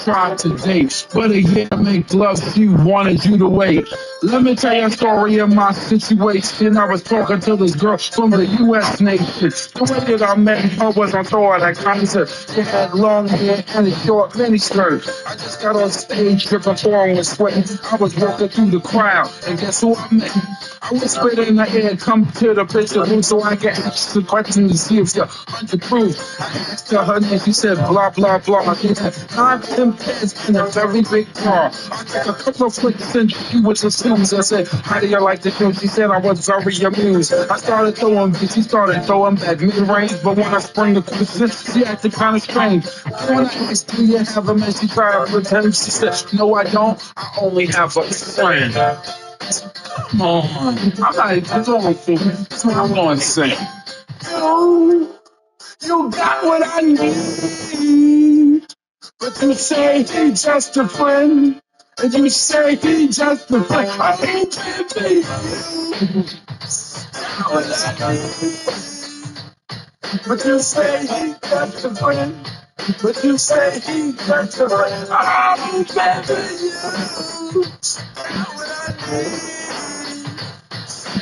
Try today, but a year make love to you, wanted you to wait. Let me tell you a story of my situation. I was talking to this girl from the U.S. nation. The way that I met her was I saw her at a concert. She had long hair and a short miniskirt. I just got on stage, dripping foreign with sweat. I was walking through the crowd, and guess who I met? I whispered in the air, come to the picture room so I can ask the question to see if you're under proof. I asked her her name, she said blah, blah, blah. She had 9, 10 pairs in a very big car. I took a couple of flicks and she was assumed. I said, how do you like the show? She said I was very amused. I started throwing, she started throwing back mid-range, but when I sprung the question, she acted kind of strange. When I asked, do you have a man? She tried to pretend. She said, no, I don't. I only have a friend. Come on, I'm not even going for it. That's what I want to say. Oh, you got what I need, but you say he just a friend, and you say he just a friend. I ain't baby. But you say he just a friend. But you say he just a friend. I'm begging you.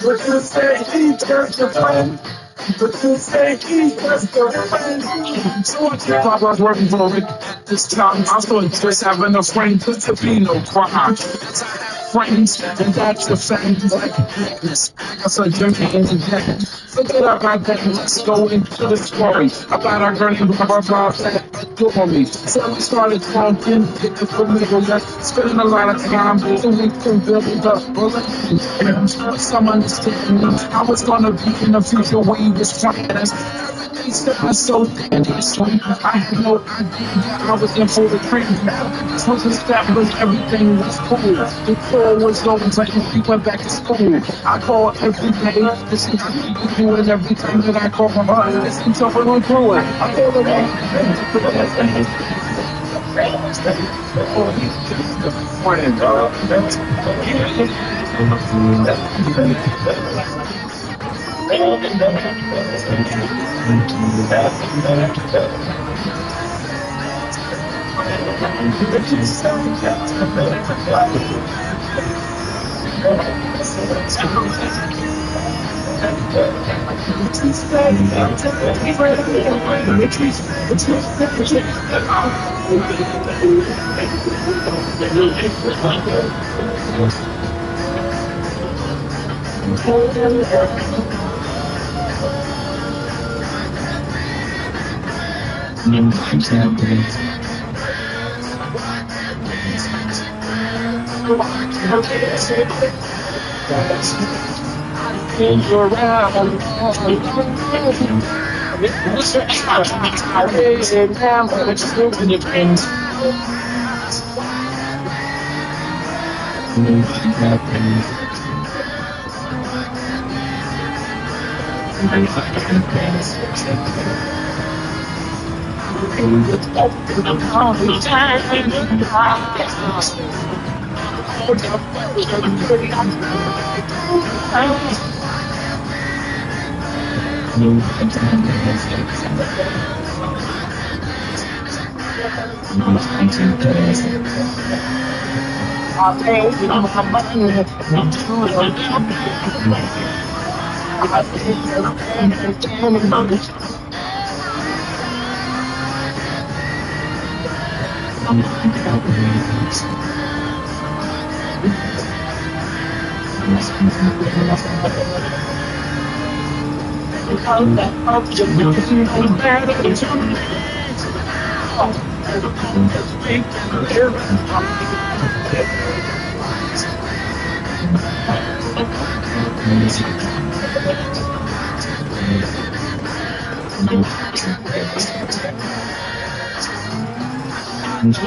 But you say he just a friend. But you say he just a friend. So I keep I was working for it at this time. I thought just having a friend could be no crime. Friends, and that's the fact, like greatness. That's a journey in the day. Forget about that, let's go into the story about our girl named blah blah blah that adore me. So we started talking, picking for middle, spending a lot of time so we can build up relationship. Some understanding I was gonna be in the future we was friends. Everything stepping so dangerously. I had no idea I was in for the treatment. This was established, everything was cool. The call was over and we went back to school. I called every day, this is what you do, and every time that I call her, it's something on through it. I called her oh, he's just a friend, dog.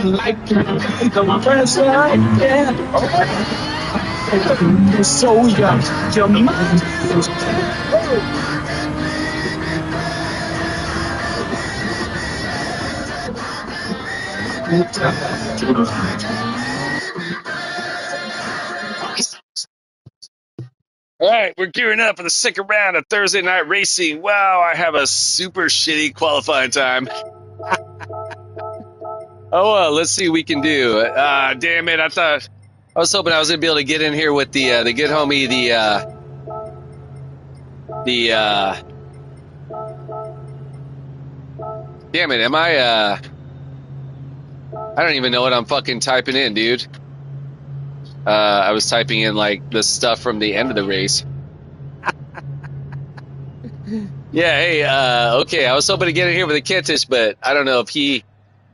Like to be the first I can. You're so young, your mind is All right, we're gearing up for the second round of Thursday night racing. Wow, I have a super shitty qualifying time. Oh, well, let's see what we can do. Damn it! I was hoping I was gonna be able to get in here with the good homie, Damn it! Am I? I don't even know what I'm fucking typing in, dude. I was typing in like the stuff from the end of the race. Yeah, hey, okay, I was hoping to get in here with a Kentish, but I don't know if he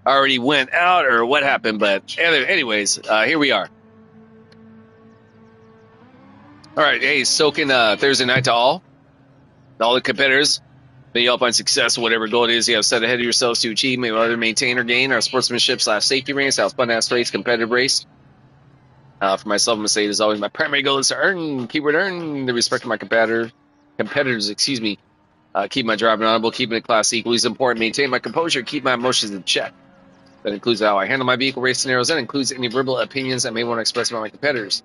already went out or what happened, but anyways, here we are. All right, hey, soaking Thursday night to all the competitors. May you all find success, whatever goal it is you have set ahead of yourselves to achieve. May you either maintain or gain our sportsmanship / safety race, our fun ass race, competitive race. For myself, I'm gonna say it is always my primary goal is to earn, keyword earn, the respect of my competitors, excuse me. Keep my driving honorable, keeping it class equally is important. Maintain my composure, keep my emotions in check. That includes how I handle my vehicle race scenarios. That includes any verbal opinions I may want to express about my competitors.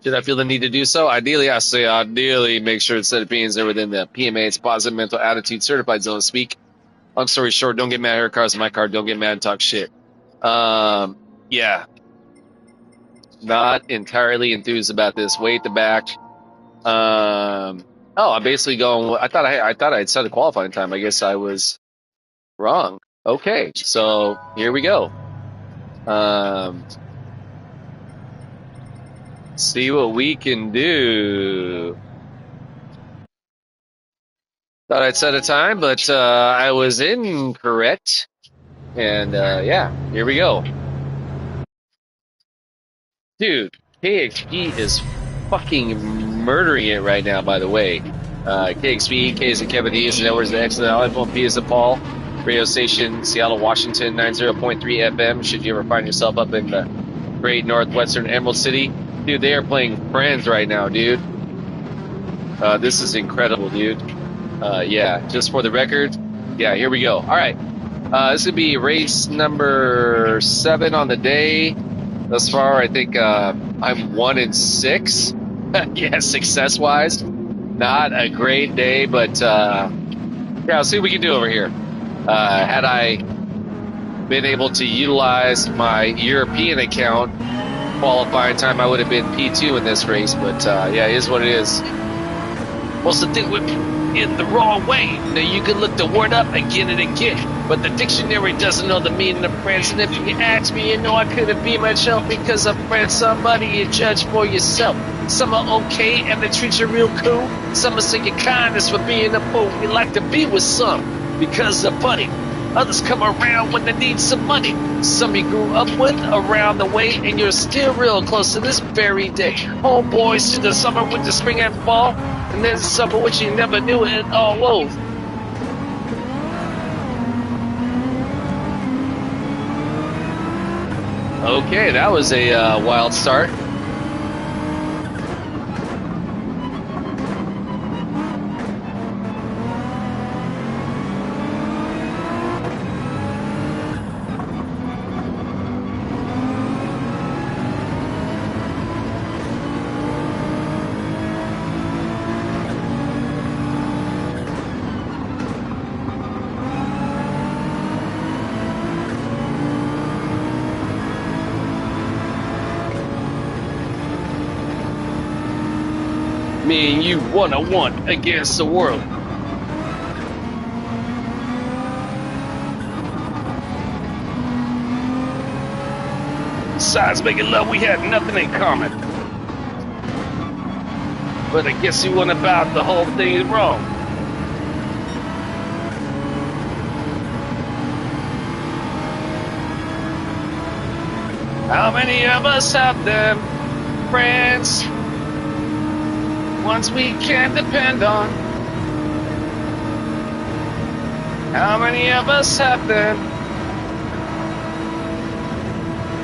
Should I feel the need to do so? Ideally, I say ideally make sure that said opinions are within the PMA's positive mental attitude certified zone to speak. Long story short, don't get mad at her cars in my car. Don't get mad and talk shit. Yeah. Not entirely enthused about this. Way at the back. I'm basically going. I thought I had set a qualifying time. I guess I was wrong. Okay, so here we go. See what we can do. Thought I'd set a time, but I was incorrect. And yeah, here we go. Dude, KXP is fucking murdering it right now, by the way. KXP, K is in Kevin D, is the network, is the X, the iPhone P is the Paul. Radio station, Seattle, Washington, 90.3 FM. Should you ever find yourself up in the great northwestern Emerald City. Dude, they are playing Friends right now, dude. This is incredible, dude. Yeah, just for the record. Yeah, here we go. All right. This would be race number 7 on the day. Thus far, I think I'm 1-6. Yeah, success-wise. Not a great day, but yeah, let's see what we can do over here. Had I been able to utilize my European account qualifying time, I would have been P2 in this race, but yeah, it is what it is. What's the thing with in the wrong way? Now you can look the word up again and again, but the dictionary doesn't know the meaning of friends. And if you ask me, you know I couldn't be myself because a friend somebody you judge for yourself. Some are okay and they treat you real cool. Some will say your kindness for being a fool. You like to be with some because they're funny. Others come around when they need some money. Some you grew up with around the way, and you're still real close to this very day. Homeboys to the summer, winter, spring, and fall, and then summer which you never knew it all over. Okay, that was a wild start. Me and you 1-on-1 against the world. Besides making love, we had nothing in common. But I guess you went about the whole thing wrong. How many of us have them friends? Ones we can't depend on. How many of us have them?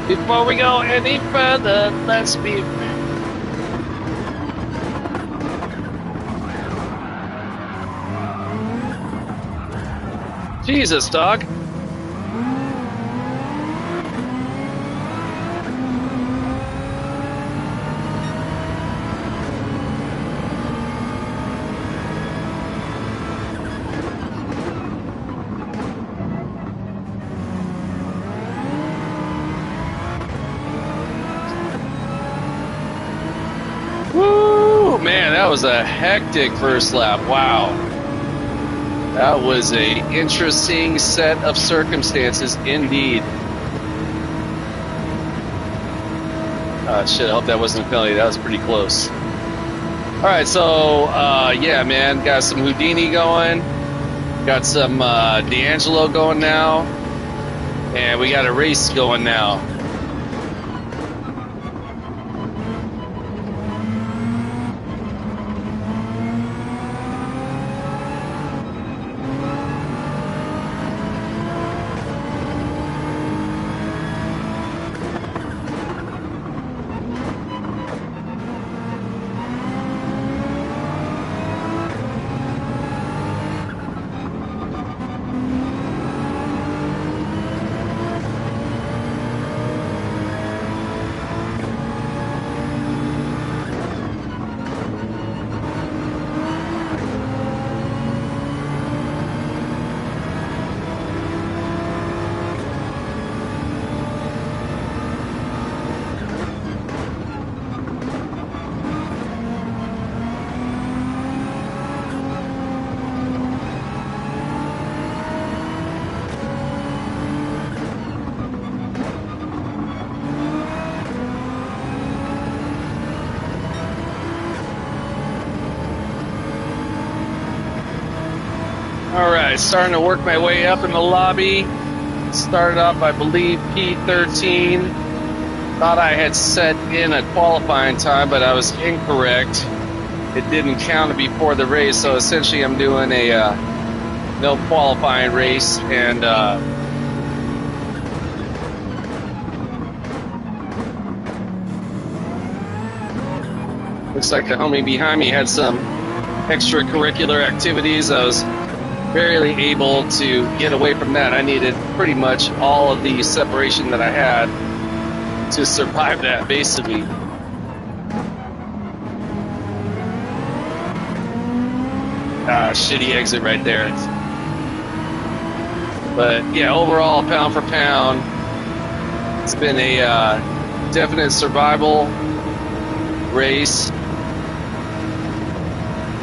Before we go any further, let's be friends. Jesus, dog. man, that was a hectic first lap. Wow. That was a interesting set of circumstances indeed. Shit, I hope that wasn't a penalty. That was pretty close. All right, so yeah, man, got some Houdini going, got some D'Angelo going now, and we got a race going now. All right, starting to work my way up in the lobby. Started off, I believe, P13. Thought I had set in a qualifying time, but I was incorrect. It didn't count before the race, so essentially I'm doing a no qualifying race, and looks like the homie behind me had some extracurricular activities. I was barely able to get away from that. I needed pretty much all of the separation that I had to survive that, basically. Shitty exit right there. But yeah, overall, pound for pound, it's been a definite survival race.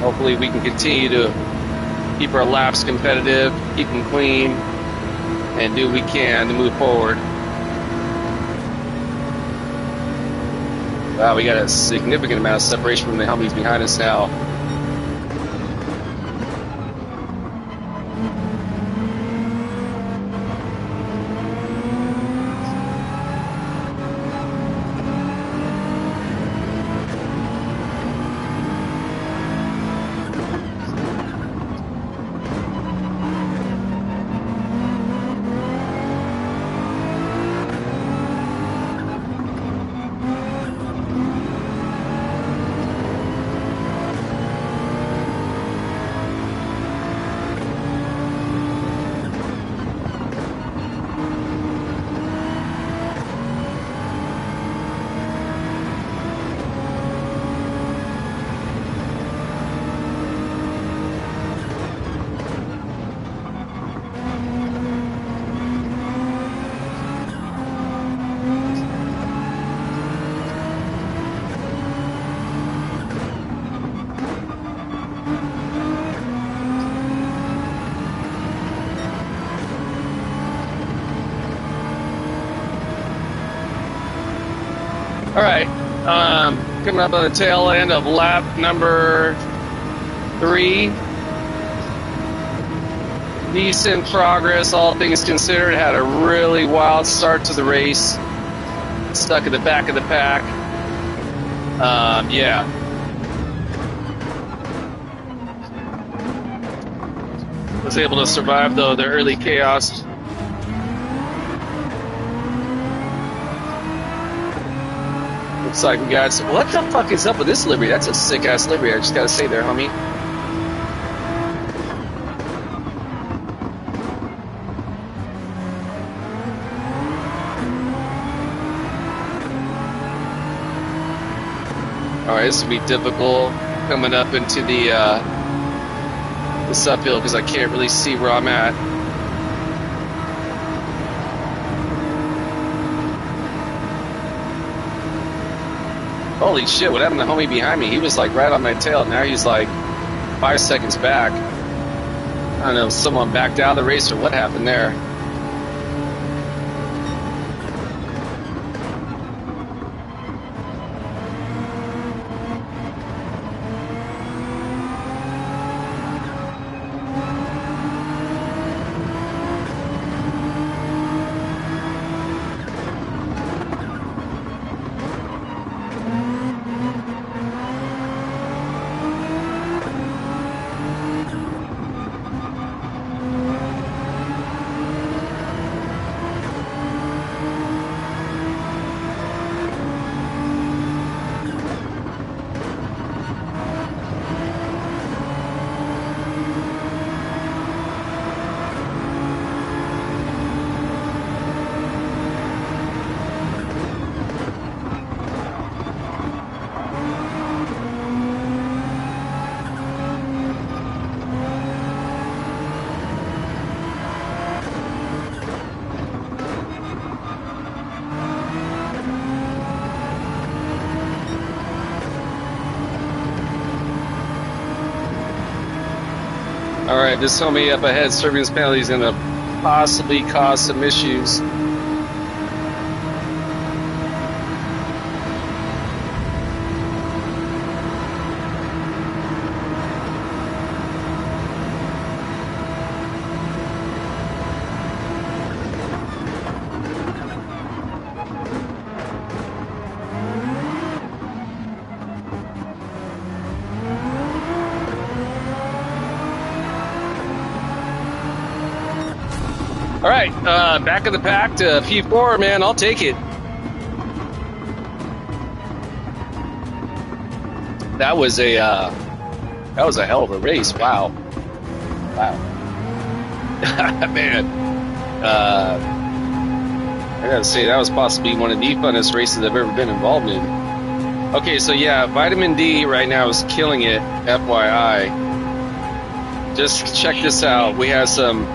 Hopefully we can continue to keep our laps competitive, keep them clean, and do what we can to move forward. Wow, we got a significant amount of separation from the homies behind us now. All right, coming up on the tail end of lap number 3. Decent progress, all things considered. Had a really wild start to the race. Stuck in the back of the pack. Yeah. Was able to survive, though, the early chaos. Looks like we got some. What the fuck is up with this livery? That's a sick ass livery. I just gotta say there, homie. All right, this will be difficult coming up into this uphill because I can't really see where I'm at. Holy shit, what happened to the homie behind me? He was like right on my tail. Now he's like 5 seconds back. I don't know if someone backed out of the race or what happened there. All right, this homie up ahead serving his penalty is going to possibly cause some issues. All right, back of the pack to P4, man. I'll take it. That was a hell of a race. Wow. Man. I gotta say that was possibly one of the funnest races I've ever been involved in. Okay, so yeah, vitamin D right now is killing it. FYI. Just check this out. We have some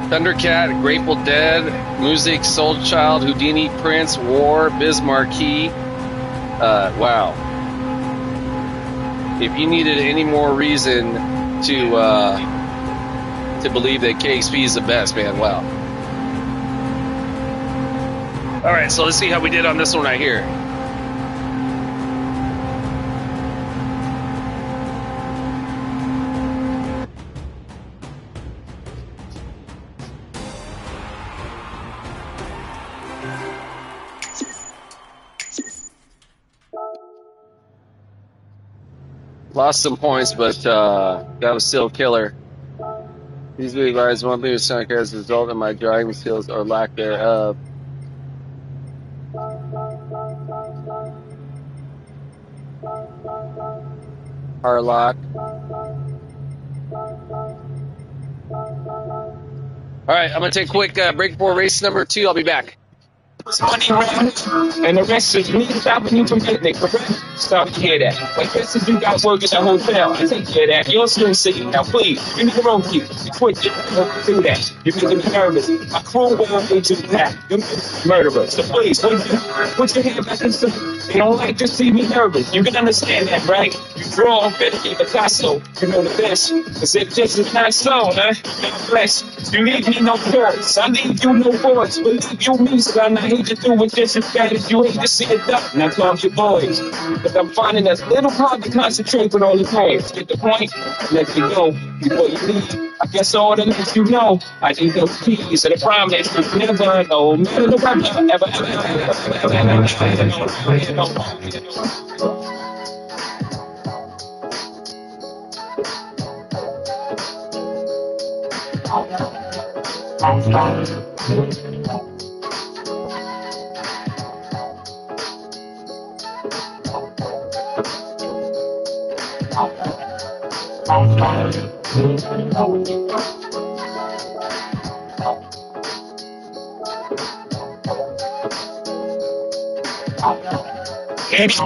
Thundercat, Grateful Dead, Music, Soul Child, Houdini, Prince, War, Biz Marquee. Wow. If you needed any more reason to believe that KXP is the best, man, wow. All right, so let's see how we did on this one right here. Lost some points, but that was still killer. These big rides won't be as a result of my driving skills or lack thereof. Harlock. All right, I'm going to take a quick break for race number 2. I'll be back. Money round, and the rest is me stopping you from getting it, correct? Stop to hear that. Like, this is you got work at the hotel. I take care of that. You're still sitting. Now, please, give me the road key. Quit it. Don't do that. You're making me nervous. My crew will into the pack. You're murderers. So please, put your hand back in the They don't like to see me nervous. You can understand that, right? You draw better be Picasso. You know the best. Cause if this is not so, huh? God bless. You leave me no choice. I leave you no voice. Believe you me, son. I hate to do it just as bad as you hate to see it done. Now talk your boys. Because I'm finding that little hard to concentrate with all the noise. Get the point? Let you go before you leave. I guess all that lets you know. I need those keys and the promise you never know. Matter the weather,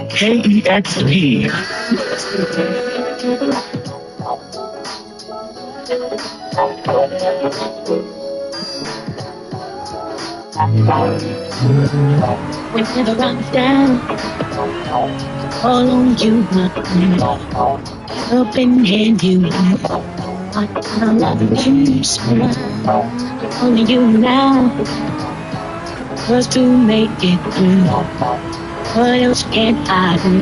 KEXP. Whenever I'm down, all on you, helping hand you. I love you, smile. Only you now, cause to make it through. What else can I do?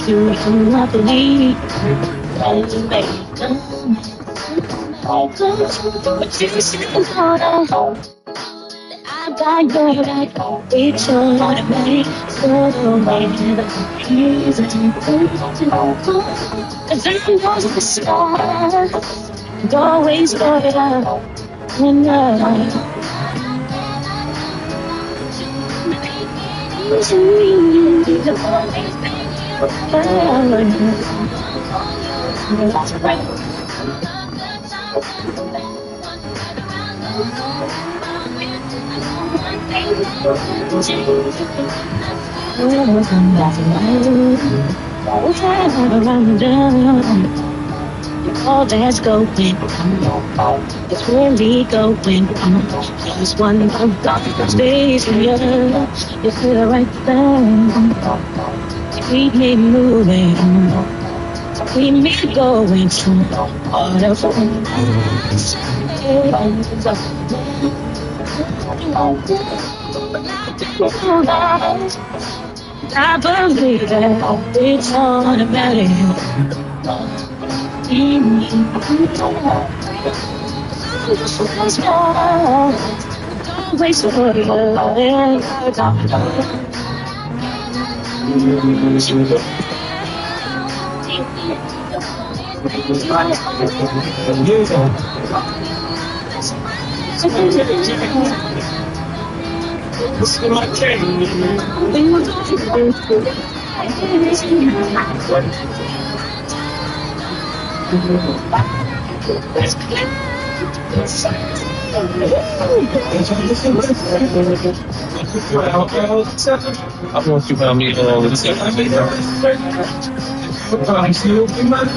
You I believe. But you still gonna I got your back, it's automatic, so don't ever hesitate to go. Cause I know the stars, always go it up, and all that's going on, it's really going on. Just one of the stays in you feel the right thing. Keep me moving, keep me going through all of I believe that it's automatic. Don't waste your This is my king. I want you around me all the time. Promise you'll be mine.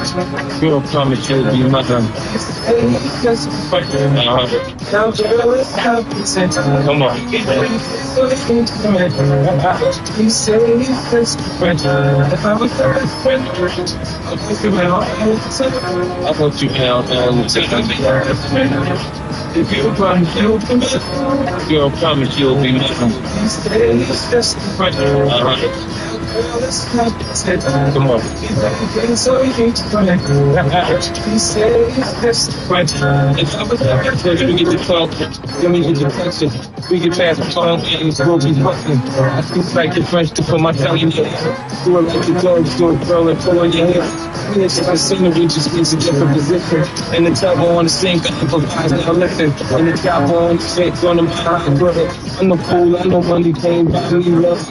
Girl, promise you'll be mine. Now, girl, it's happening. Come on. You say it's just a friend. If I was your best friend, I'll put you out all the time. I want you out all the time. If you promise you'll be mine. Girl, promise you'll be mine. You say it's just a friend. Come on. So you need to connect. You say it's just right. If I was there, we get the talk, then we get the question. We get past the phone games, we'll be fucking. I speak like the French to put my tongue in your head. Do it like the dogs do it, girl, and pull on your hair. Finish the scenery just needs a different position. And the top on the sink, I improvise, now listen. And the top on the sink, on the mind, brother. I'm the fool, I know money came by me, love.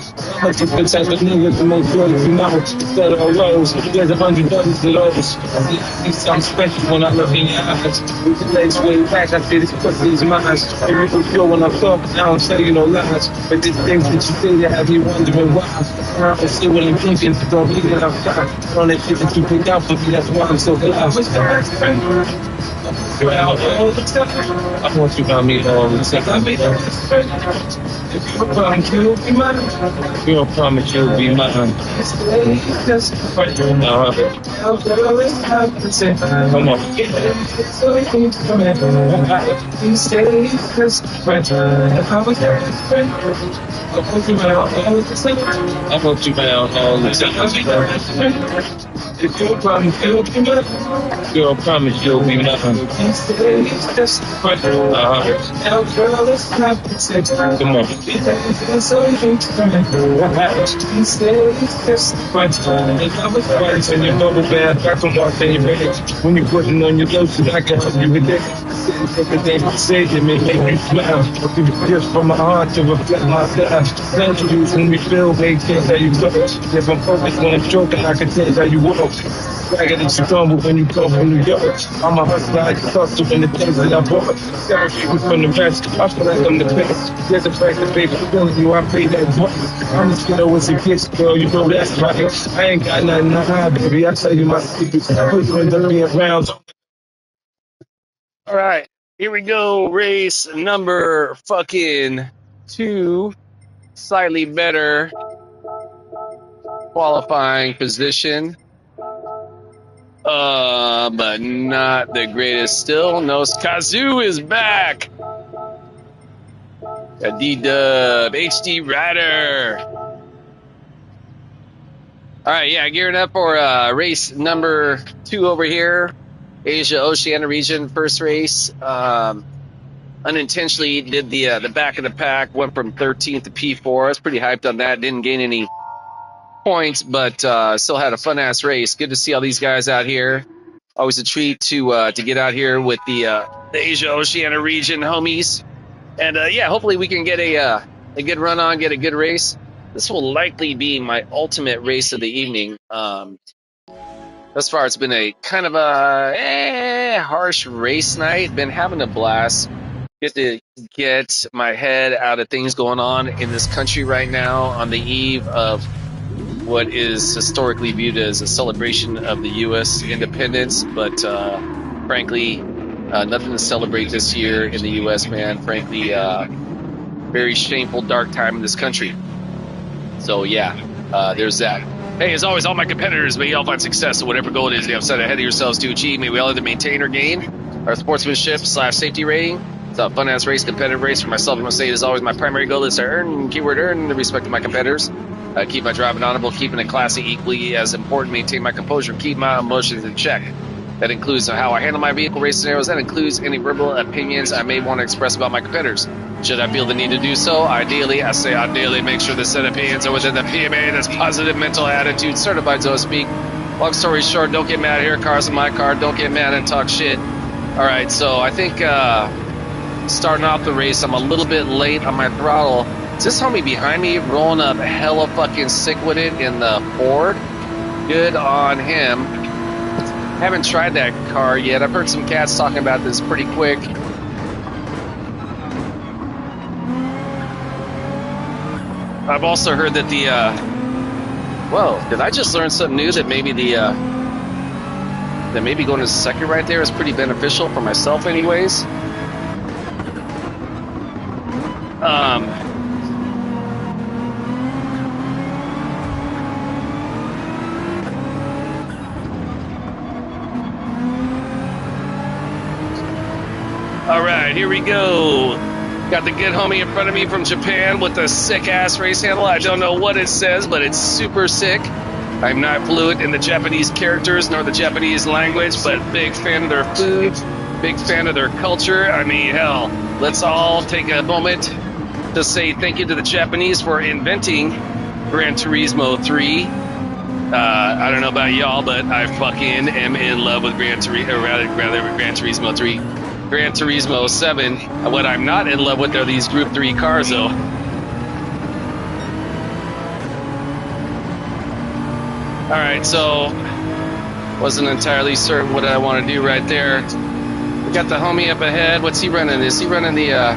I'm a different type of nigga to make sure that you know. Instead of a rose, there's 100 others of those. I see something special when I look in your eyes. With the legs way back, I say this pussy's mine. It really feel when I talk, I don't tell you no lies. But there's things that you say that have you wondering why. I don't see what I'm thinking, don't leave it outside. On that shit that you pick out for me, that's why I'm so glad. What's the best friend? You're out all the time. I want you by me all the time. I made a best friend. If you promise you'll be mine. Girl, promise you'll be mine. It's just a friend. Now, girl, it's happening. Come on. So you need to come in. You say it's just a friend. If I was your best friend, I want you around all the time. I want you around all the time. If you promise you'll be mine. Girl, promise you'll be mine. You say it's just a friend. Now, girl, it's happening. Come on. So you need to come in. You say it's just a friend. If I was right in your bubble bath, I can walk in your bed. When you're putting on your lotion, I can help you with that. Everything you say to me make me smile. Just from my heart to reflect my style. Centuries when we feel, make things how you look. If I'm focused when I'm joking, I can tell how you walk. Swagger that you stumble when you come from New York. I'm a hustler, I just hustle in the things that I bought. Several people from the rest, I feel like I'm the best. There's a price to pay for feeling you, I pay that price. I'm just gonna what's a kiss, girl, you know that's right. I ain't got nothing to hide, baby, I tell you my secrets. Put you in the being rounds. All right, here we go. Race number fucking two slightly better qualifying position. But not the greatest still. No, Kazoo is back. A D-Dub, HD Rider. All right, yeah, gearing up for race number 2 over here. Asia Oceania region, first race. Unintentionally did the back of the pack, went from 13th to P4. I was pretty hyped on that. Didn't gain any points, but still had a fun ass race. Good to see all these guys out here. Always a treat to get out here with the Asia Oceania region homies. And yeah, hopefully we can get a good run on, get a good race. This will likely be my ultimate race of the evening. Thus far, it's been a kind of a harsh race night. Been having a blast. Get to get my head out of things going on in this country right now on the eve of what is historically viewed as a celebration of the U.S. independence. But frankly, nothing to celebrate this year in the U.S., man. Frankly, very shameful, dark time in this country. So, yeah, there's that. Hey, as always, all my competitors, may you all find success in whatever goal it is you have set ahead of yourselves to achieve. May we all either maintain or gain our sportsmanship/safety rating. It's a fun-ass race, competitive race for myself. I must say, it is always my primary goal is to earn, keyword earn, the respect of my competitors. Keep my driving honorable, keeping it classy, equally as important, maintain my composure, keep my emotions in check. That includes how I handle my vehicle race scenarios. That includes any verbal opinions I may want to express about my competitors. Should I feel the need to do so, ideally, make sure the set opinions are within the PMA. That's positive mental attitude, certified, so to speak. Long story short, don't get mad here. Car's in my car. Don't get mad and talk shit. All right, so I think starting off the race, I'm a little bit late on my throttle. Is this homie behind me rolling up hella fucking sick with it in the Ford? Good on him. Haven't tried that car yet. I've heard some cats talking about this pretty quick. I've also heard that the whoa, did I just learn something new? That maybe that maybe going to second right there is pretty beneficial for myself anyways. All right, here we go. Got the good homie in front of me from Japan with a sick-ass race handle. I don't know what it says, but it's super sick. I'm not fluent in the Japanese characters nor the Japanese language, but big fan of their food, big fan of their culture. I mean, hell, let's all take a moment to say thank you to the Japanese for inventing Gran Turismo 3. I don't know about y'all, but I fucking am in love with Gran Turismo 3. Gran Turismo 7. What I'm not in love with are these Group 3 cars, though. Alright, so wasn't entirely certain what I want to do right there. We got the homie up ahead. What's he running? Is he running the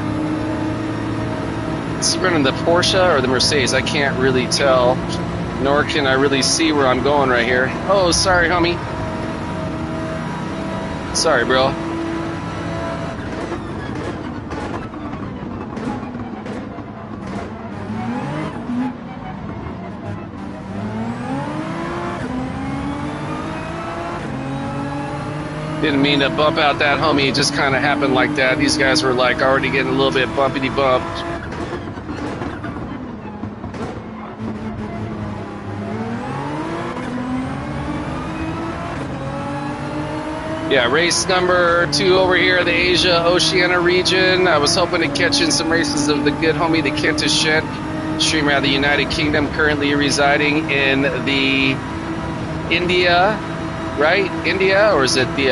Porsche or the Mercedes? I can't really tell, nor can I really see where I'm going right here. Oh, sorry, homie. Sorry, bro. Didn't mean to bump out that homie. It just kind of happened like that. These guys were like already getting a little bit bumpity bumped. Yeah, race number 2 over here, the Asia Oceania region. I was hoping to catch in some races of the good homie, the Kentish Shent, streamer out of the United Kingdom, currently residing in the India. Right? India? Or is it the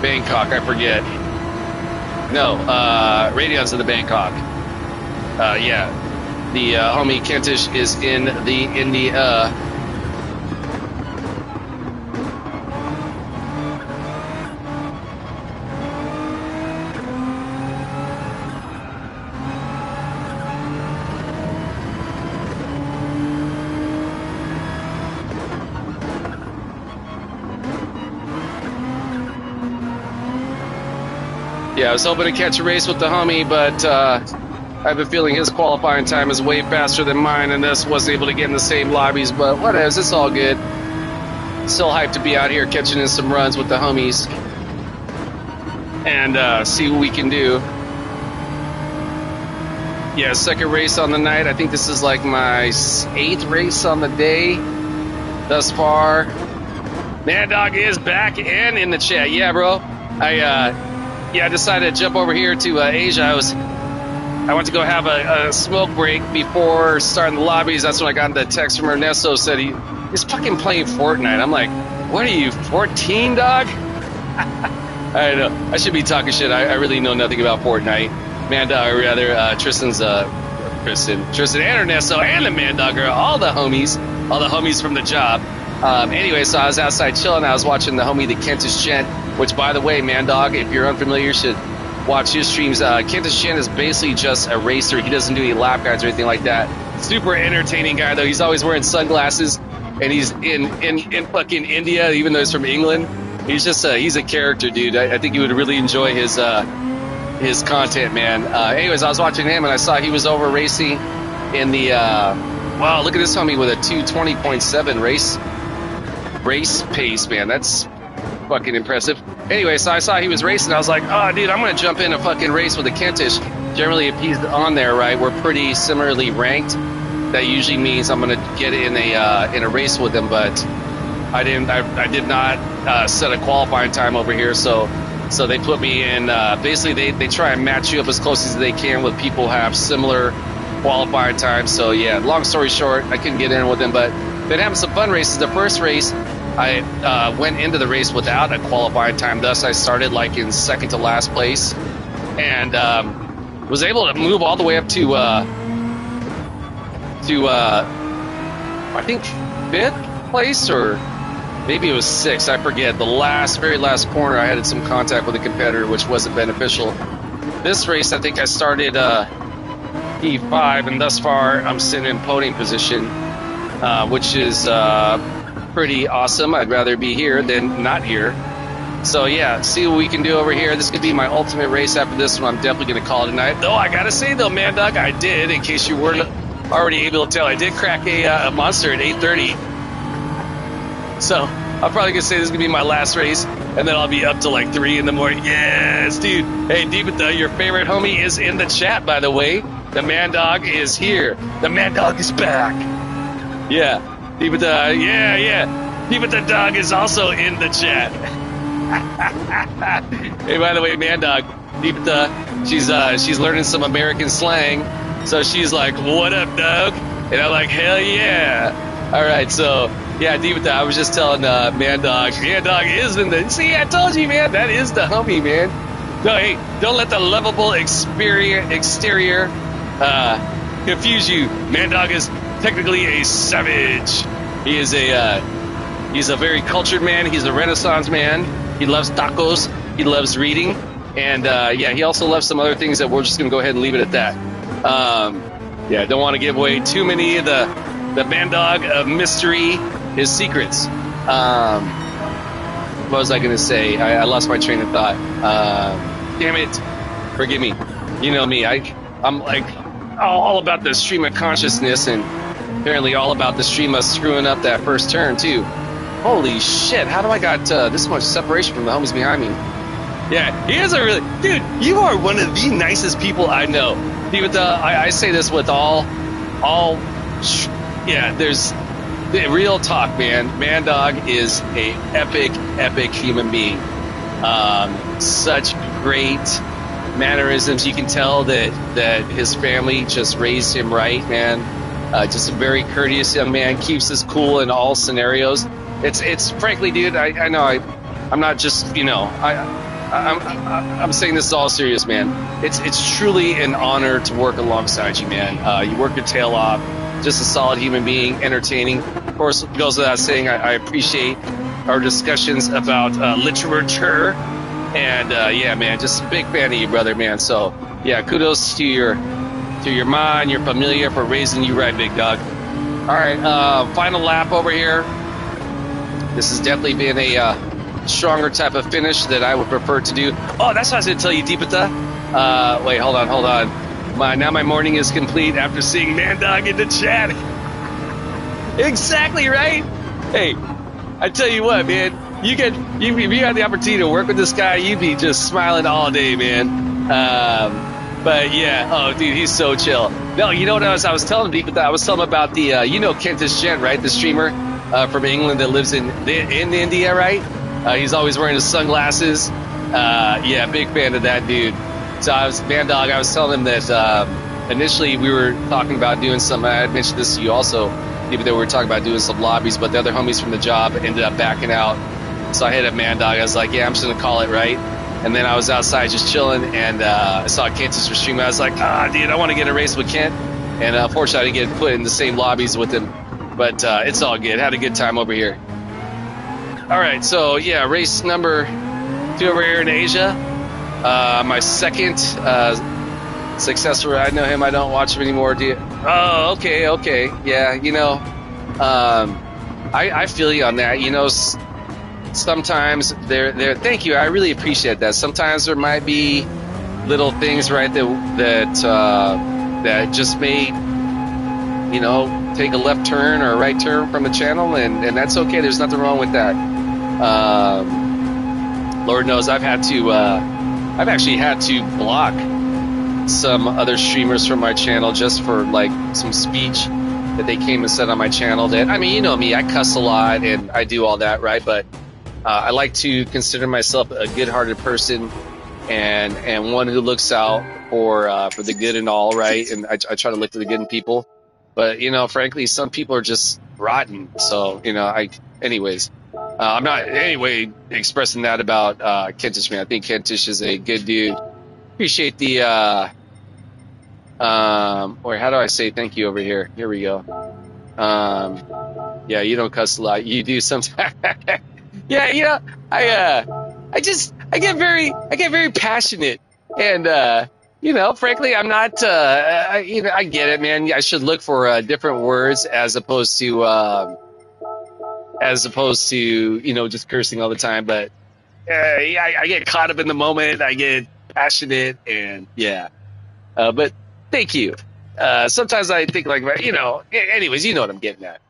Bangkok? I forget. No, Radion's in the Bangkok. Yeah. The homie Kentish is in the India. Yeah, I was hoping to catch a race with the homie, but I have a feeling his qualifying time is way faster than mine, and thus wasn't able to get in the same lobbies, but whatever, it's all good. Still hyped to be out here catching in some runs with the homies and see what we can do. Yeah, second race on the night. I think this is like my 8th race on the day thus far. Man Dog is back and in the chat. Yeah, bro. I decided to jump over here to Asia. I went to go have a smoke break before starting the lobbies. That's when I got the text from Ernesto, said he's fucking playing Fortnite. I'm like, what are you, 14, dog? I don't know. I should be talking shit. I really know nothing about Fortnite. Man Dog, or rather, Tristan and Ernesto and the Man Dog are all the homies from the job. Anyway, so I was outside chilling. I was watching the homie, the Kentish Gent, which, by the way, Man Dog, if you're unfamiliar, you should watch his streams. Kentish Gent is basically just a racer. He doesn't do any lap guides or anything like that. Super entertaining guy, though. He's always wearing sunglasses, and he's in fucking India, even though he's from England. He's a character, dude. I think you would really enjoy his content, man. Anyways, I was watching him, and I saw he was over racing in the wow, look at this homie with a 2:20.7 race pace, man. That's fucking impressive. Anyway, so I saw he was racing. I was like, oh, dude, I'm gonna jump in a fucking race with a Kentish. Generally, if he's on there, right, we're pretty similarly ranked. That usually means I'm gonna get in a race with him, but I did not set a qualifying time over here, so they put me in. Basically, they try and match you up as close as they can with people who have similar qualifying times. So yeah, long story short, I couldn't get in with them, but been having some fun races. The first race, I went into the race without a qualifying time. Thus, I started like in second to last place, and was able to move all the way up to I think 5th place, or maybe it was 6th, I forget. The very last corner, I had some contact with a competitor, which wasn't beneficial. This race, I think I started P5, and thus far, I'm sitting in podium position, which is pretty awesome. I'd rather be here than not here. So yeah, see what we can do over here. This could be my ultimate race after this one. I'm definitely going to call it a night. Though I got to say, though, Man Dog, I did, in case you weren't already able to tell, I did crack a monster at 8:30. So I'm probably going to say this is going to be my last race, and then I'll be up till like 3 in the morning. Yes, dude. Hey, Deepatha, your favorite homie is in the chat, by the way. The Man Dog is here. The Man Dog is back. Yeah. Deepatha, yeah. Deepatha Dog is also in the chat. Hey, by the way, Man Dog, Deepatha, she's learning some American slang. So she's like, what up, dog? And I'm like, hell yeah. All right, so... yeah, Deepatha, I was just telling Man Dog is in the... See, I told you, man, that is the homie, man. No, hey, don't let the lovable exterior confuse you. Man Dog is technically a savage. He's a very cultured man. He's a Renaissance man. He loves tacos. He loves reading. And, yeah, he also loves some other things that we're just going to go ahead and leave it at that. Yeah, don't want to give away too many of the Man Dog of mystery, his secrets. What was I going to say? I lost my train of thought. Damn it. Forgive me. You know me. I'm like all about the stream of consciousness, and apparently all about the stream of screwing up that first turn, too. Holy shit. How do I got this much separation from the homies behind me? Yeah, he is a really... Dude, you are one of the nicest people I know. Dude, I say this with all... Yeah, there's... Real talk, man. Man Dog is a epic human being. Such great mannerisms. You can tell that his family just raised him right, man. Just a very courteous young man. Keeps us cool in all scenarios. It's frankly, dude, I know I'm not just, you know, I'm saying this is all serious, man. It's truly an honor to work alongside you, man. You work your tail off. Just a solid human being, entertaining. Of course, it goes without saying, I appreciate our discussions about literature. And, yeah, man, just a big fan of you, brother, man. So, yeah, kudos to your ma and your familia for raising you right, big dog. All right, final lap over here. This has definitely been a stronger type of finish that I would prefer to do. Oh, that's what I was going to tell you, Deepatha. Wait, hold on. my morning is complete after seeing Man Dog in the chat. Exactly right. Hey, I tell you what, man. If you had the opportunity to work with this guy, you'd be just smiling all day, man. But yeah, oh dude, he's so chill. No, you know what I was telling people, I was telling him about the Kentish Gent, right? The streamer from England that lives in India, right? He's always wearing his sunglasses. Yeah, big fan of that dude. So I was telling him that initially we were talking about doing some. I had mentioned this to you also. Even though we were talking about doing some lobbies, but the other homies from the job ended up backing out. So I hit up Man Dog. I was like, yeah, I'm just going to call it, right? And then I was outside just chilling, and I saw Kent's stream. I was like, dude, I want to get a race with Kent. And unfortunately, I didn't get put in the same lobbies with him. But it's all good. Had a good time over here. All right, so yeah, race number 2 over here in Asia. My second successor. I know him. I don't watch him anymore. Do you? Oh, okay. Yeah, I feel you on that. Sometimes there. Thank you. I really appreciate that. Sometimes there might be little things, right, that just may, take a left turn or a right turn from the channel, and that's okay. There's nothing wrong with that. Lord knows I've actually had to block some other streamers from my channel just for like some speech that they came and said on my channel. That, I mean, you know me, I cuss a lot and I do all that, right? But I like to consider myself a good-hearted person and one who looks out for the good and all, right? And I try to look for the good in people. But frankly, some people are just rotten. So anyways, I'm not in any way expressing that about Kentish, man. I think Kentish is a good dude. Appreciate the or how do I say thank you over here? Here we go. Yeah, you don't cuss a lot. You do sometimes. Yeah, I get very passionate, and frankly, I'm not. I get it, man. I should look for different words as opposed to just cursing all the time. But yeah, I get caught up in the moment. I get passionate, and yeah. But thank you. Sometimes I think like, anyways, you know what I'm getting at.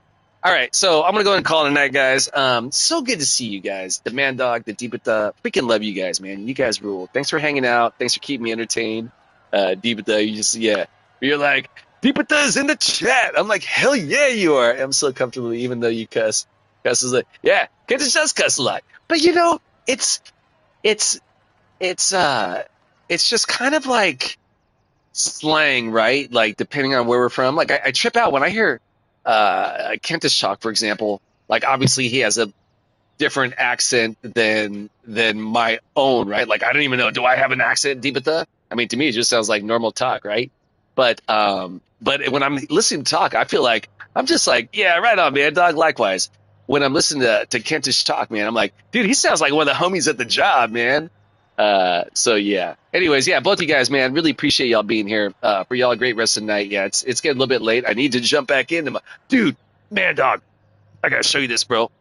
All right, so I'm going to go ahead and call it a night, guys. So good to see you guys. The Man Dog, the Deepata. Freaking love you guys, man. You guys rule. Thanks for hanging out. Thanks for keeping me entertained. Deepata, you're like, Deepata is in the chat. I'm like, hell yeah, you are. I'm so comfortable, even though you cuss. Cuss is like, yeah, Kentish does cuss a lot. But, it's just kind of like slang, right? Like, depending on where we're from. Like, I trip out when I hear Kentish talk, for example. Like, obviously he has a different accent than my own, right? Like, I don't even know, do I have an accent, Deepata? I mean, to me it just sounds like normal talk, right? But when I'm listening to talk, I feel like I'm just like, yeah, right on, man, dog. Likewise, when I'm listening to Kentish talk, man, I'm like, dude, he sounds like one of the homies at the job, man. So yeah. Anyways, yeah, both you guys, man, really appreciate y'all being here. For y'all, a great rest of the night. Yeah, it's getting a little bit late. I need to jump back into dude, Man Dog. I gotta show you this, bro.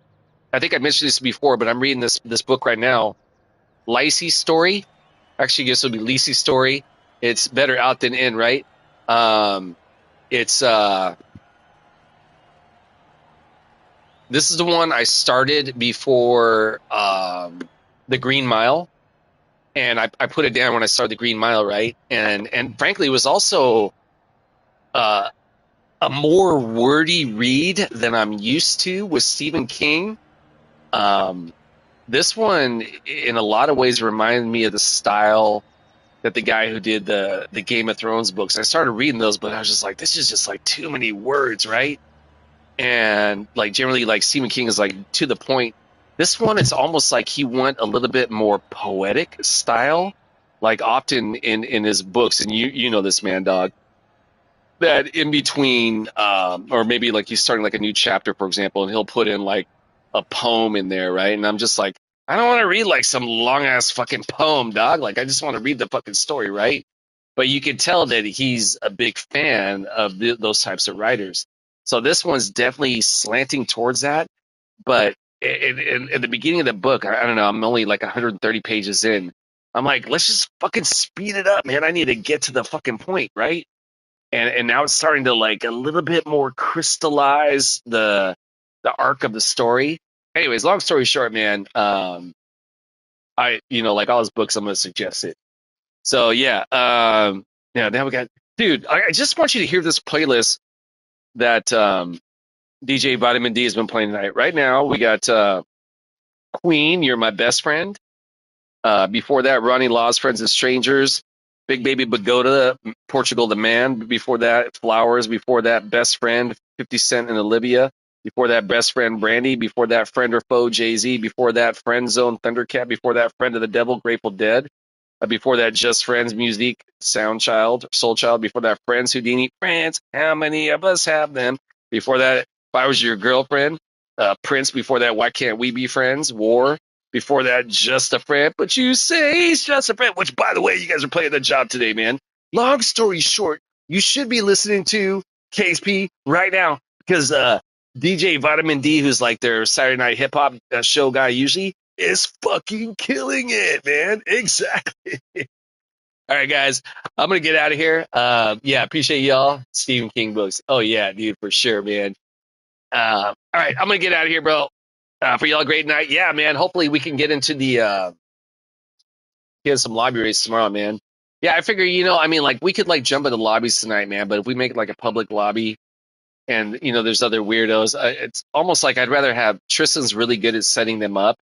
I think I mentioned this before, but I'm reading this book right now. Lacey's story. Actually, I guess it'll be Lacey's story. It's better out than in, right? It's this is the one I started before the Green Mile. And I put it down when I started the Green Mile, right? And frankly, it was also a more wordy read than I'm used to with Stephen King. This one, in a lot of ways, reminded me of the style that the guy who did the Game of Thrones books. I started reading those, but I was just like, this is just like too many words, right? And like generally, like Stephen King is like to the point. This one, it's almost like he went a little bit more poetic style, like often in his books, and you know this, Man Dog, that in between, or maybe like he's starting like a new chapter, for example, and he'll put in like a poem in there, right? And I'm just like, I don't want to read like some long ass fucking poem, dog. Like I just want to read the fucking story, right? But you can tell that he's a big fan of those types of writers. So this one's definitely slanting towards that, but in the beginning of the book, I don't know, I'm only like 130 pages in, I'm like, let's just fucking speed it up, man. I need to get to the fucking point, right? And now it's starting to like a little bit more crystallize the arc of the story. Anyways, long story short, man, like all his books, I'm gonna suggest it. So yeah, yeah. Now we got, dude. I just want you to hear this playlist that DJ Vitamin D has been playing tonight. Right now, we got Queen, You're My Best Friend. Before that, Ronnie Law's Friends and Strangers. Big Baby Pagoda, Portugal the Man. Before that, Flowers. Before that, Best Friend, 50 Cent and Olivia. Before that, Best Friend Brandy. Before that, Friend or Foe Jay-Z. Before that, Friend Zone Thundercat. Before that, Friend of the Devil Grateful Dead. Before that, Just Friends Music, Soundchild, Soul Child. Before that, Friends Houdini, Friends. How many of us have them? Before that, If I Was Your Girlfriend, Prince. Before that, Why Can't We Be Friends? War. Before that, Just a Friend. But you say he's just a friend. Which, by the way, you guys are playing the job today, man. Long story short, you should be listening to KSP right now because DJ Vitamin D, who's like their Saturday Night Hip Hop show guy usually, is fucking killing it, man. Exactly. All right, guys, I'm gonna get out of here. Yeah, appreciate y'all. Stephen King books. Oh yeah, dude, for sure, man. All right, I'm gonna get out of here, bro. For y'all, great night. Yeah, man. Hopefully we can get into the get some lobby race tomorrow, man. Yeah, I figure, I mean, like we could like jump into lobbies tonight, man. But if we make like a public lobby, and there's other weirdos, it's almost like I'd rather have Tristan's really good at setting them up.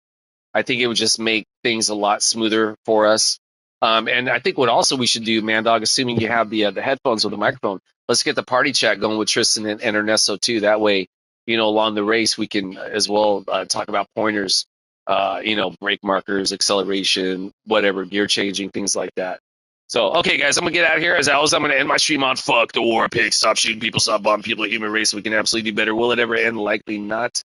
I think it would just make things a lot smoother for us. And I think what also we should do, man, dog, assuming you have the headphones or the microphone, let's get the party chat going with Tristan and Ernesto too. That way, along the race, we can as well talk about pointers, brake markers, acceleration, whatever, gear changing, things like that. So, okay, guys, I'm going to get out of here. As always, I'm going to end my stream on fuck the war pigs. Stop shooting people, stop bombing people, human race. We can absolutely do better. Will it ever end? Likely not.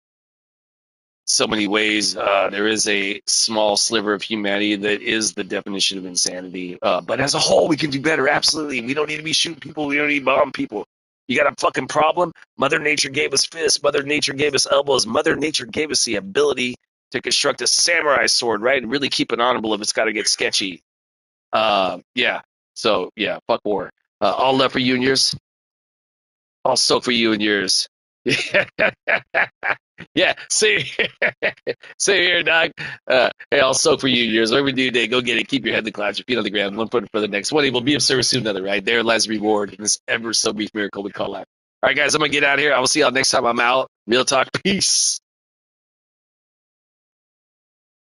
So many ways. There is a small sliver of humanity that is the definition of insanity. But as a whole, we can do better. Absolutely. We don't need to be shooting people. We don't need to bomb people. You got a fucking problem? Mother Nature gave us fists. Mother Nature gave us elbows. Mother Nature gave us the ability to construct a samurai sword, right? And really keep it honorable if it's got to get sketchy. Yeah. So, yeah, fuck war. All love for you and yours. All soak for you and yours. Yeah, see, see here, Doc. Hey, I'll soak for you yours. Whatever we do today, go get it. Keep your head in the clouds, your feet on the ground, one foot for the next. One day will be of service to another, right? There lies reward in this ever so brief miracle we call life. All right, guys, I'm going to get out of here. I will see y'all next time I'm out. Real talk. Peace.